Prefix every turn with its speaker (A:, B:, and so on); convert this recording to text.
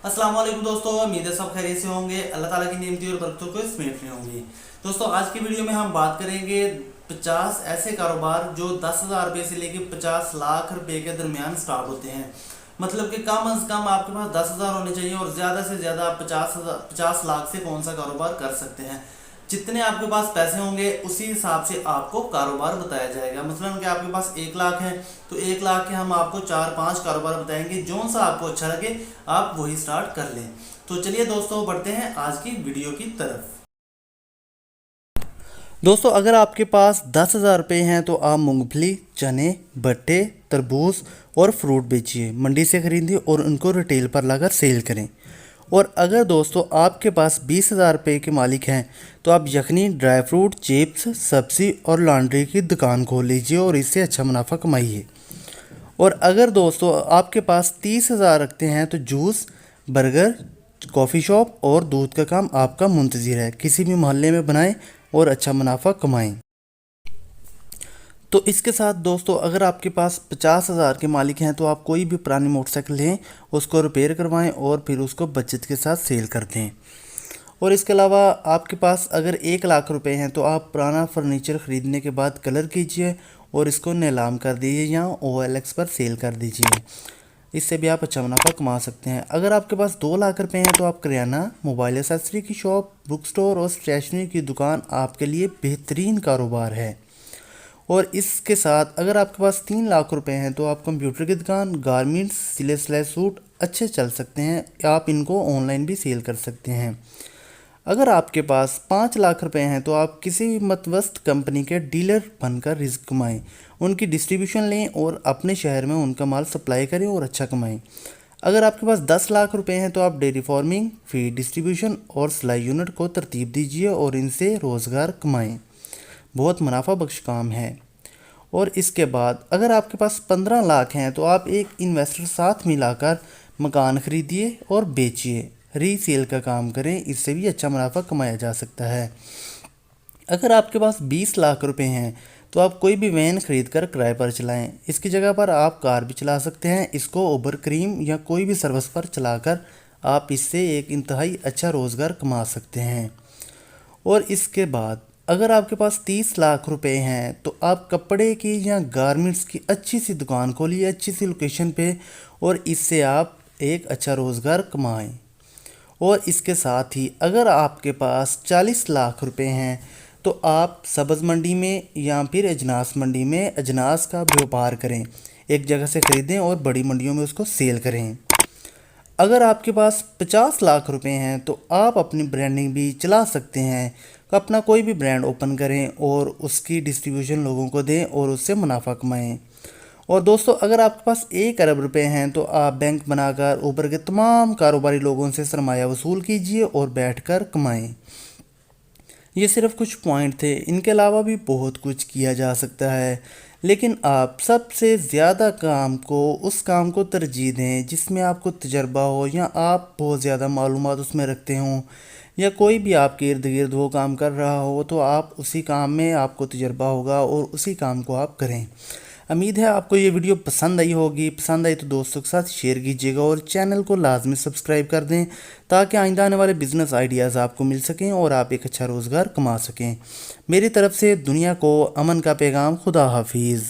A: अस्सलाम वालेकुम दोस्तों, उम्मीद है सब खैरियत से होंगे। अल्लाह ताला की नेमती और बरकतों को समेट रहे होंगे। दोस्तों आज की वीडियो में हम बात करेंगे 50 ऐसे कारोबार जो 10,000 रुपये से लेकर 50 लाख रुपए के दरमियान स्टार्ट होते हैं। मतलब कि कम अज कम आपके पास 10,000 होने चाहिए और ज़्यादा से ज़्यादा आप 50 लाख से कौन सा कारोबार कर सकते हैं। जितने आपके पास पैसे होंगे उसी हिसाब से आपको कारोबार बताया जाएगा। मतलब कि आपके पास 1 लाख है तो 1 लाख के हम आपको 4-5 कारोबार बताएंगे, जो सा आपको अच्छा लगे आप वही स्टार्ट कर लें। तो चलिए दोस्तों बढ़ते हैं आज की वीडियो की तरफ। दोस्तों अगर आपके पास 10,000 रुपये हैं तो आप मूंगफली, चने, भट्टे, तरबूज और फ्रूट बेचिए, मंडी से खरीदिए और उनको रिटेल पर लाकर सेल करें। और अगर दोस्तों आपके पास 20,000 रुपये के मालिक हैं तो आप यखनी, ड्राई फ्रूट, चिप्स, सब्ज़ी और लॉन्ड्री की दुकान खोल लीजिए और इससे अच्छा मुनाफा कमाइए। और अगर दोस्तों आपके पास 30,000 रखते हैं तो जूस, बर्गर, कॉफ़ी शॉप और दूध का काम आपका मुंतज़िर है। किसी भी मोहल्ले में बनाएं और अच्छा मुनाफा कमाएं। तो इसके साथ दोस्तों अगर आपके पास 50,000 के मालिक हैं तो आप कोई भी पुरानी मोटरसाइकिल लें, उसको रिपेयर करवाएं और फिर उसको बचत के साथ सेल कर दें। और इसके अलावा आपके पास अगर 1 लाख रुपए हैं तो आप पुराना फर्नीचर ख़रीदने के बाद कलर कीजिए और इसको नीलाम कर दीजिए या OLX पर सेल कर दीजिए। इससे भी आप अच्छा मुनाफा कमा सकते हैं। अगर आपके पास 2 लाख रुपए हैं तो आप करियाना, मोबाइल एसेसरी की शॉप, बुक स्टोर और स्टेशनरी की दुकान आपके लिए बेहतरीन कारोबार है। और इसके साथ अगर आपके पास 3 लाख रुपए हैं तो आप कंप्यूटर की दुकान, गारमेंट्स, सिले सिलाई सूट अच्छे चल सकते हैं। आप इनको ऑनलाइन भी सेल कर सकते हैं। अगर आपके पास 5 लाख रुपए हैं तो आप किसी मतवस्त कंपनी के डीलर बनकर रिस्क कमाएं, उनकी डिस्ट्रीब्यूशन लें और अपने शहर में उनका माल सप्लाई करें और अच्छा कमाएं। अगर आपके पास 10 लाख रुपए हैं तो आप डेयरी फार्मिंग, फीड डिस्ट्रीब्यूशन और सिलाई यूनिट को तरतीब दीजिए और इनसे रोज़गार कमाएं। बहुत मुनाफा बख्श काम है। और इसके बाद अगर आपके पास 15 लाख हैं तो आप एक इन्वेस्टर साथ मिलाकर मकान खरीदिए और बेचिए, रीसेल का काम करें, इससे भी अच्छा मुनाफा कमाया जा सकता है। अगर आपके पास 20 लाख रुपए हैं तो आप कोई भी वैन खरीद कर किराए पर चलाएं। इसकी जगह पर आप कार भी चला सकते हैं। इसको उबर, क्रीम या कोई भी सर्विस पर चलाकर आप इससे एक इंतहाई अच्छा रोज़गार कमा सकते हैं। और इसके बाद अगर आपके पास 30 लाख रुपए हैं तो आप कपड़े की या गारमेंट्स की अच्छी सी दुकान खोलिए, अच्छी सी लोकेशन पे, और इससे आप एक अच्छा रोज़गार कमाएं। और इसके साथ ही अगर आपके पास 40 लाख रुपए हैं तो आप सब्ज़ मंडी में या फिर अजनास मंडी में अजनास का व्यापार करें, एक जगह से ख़रीदें और बड़ी मंडियों में उसको सेल करें। अगर आपके पास 50 लाख रुपए हैं तो आप अपनी ब्रांडिंग भी चला सकते हैं। तो अपना कोई भी ब्रांड ओपन करें और उसकी डिस्ट्रीब्यूशन लोगों को दें और उससे मुनाफा कमाएं। और दोस्तों अगर आपके पास 1 अरब रुपए हैं तो आप बैंक बनाकर ऊपर के तमाम कारोबारी लोगों से सरमाया वसूल कीजिए और बैठकर कमाएं। ये सिर्फ कुछ पॉइंट थे, इनके अलावा भी बहुत कुछ किया जा सकता है, लेकिन आप सबसे ज़्यादा उस काम को तरजीह दें जिसमें आपको तजर्बा हो या आप बहुत ज़्यादा मालूमात उसमें रखते हों, या कोई भी आपके इर्द गिर्द वो काम कर रहा हो तो आप उसी काम में आपको तजर्बा होगा और उसी काम को आप करें। उम्मीद है आपको ये वीडियो पसंद आई होगी। पसंद आई तो दोस्तों के साथ शेयर कीजिएगा और चैनल को लाजमी सब्सक्राइब कर दें ताकि आइंदा आने वाले बिज़नेस आइडियाज़ आपको मिल सकें और आप एक अच्छा रोज़गार कमा सकें। मेरी तरफ से दुनिया को अमन का पैगाम। खुदा हाफिज़।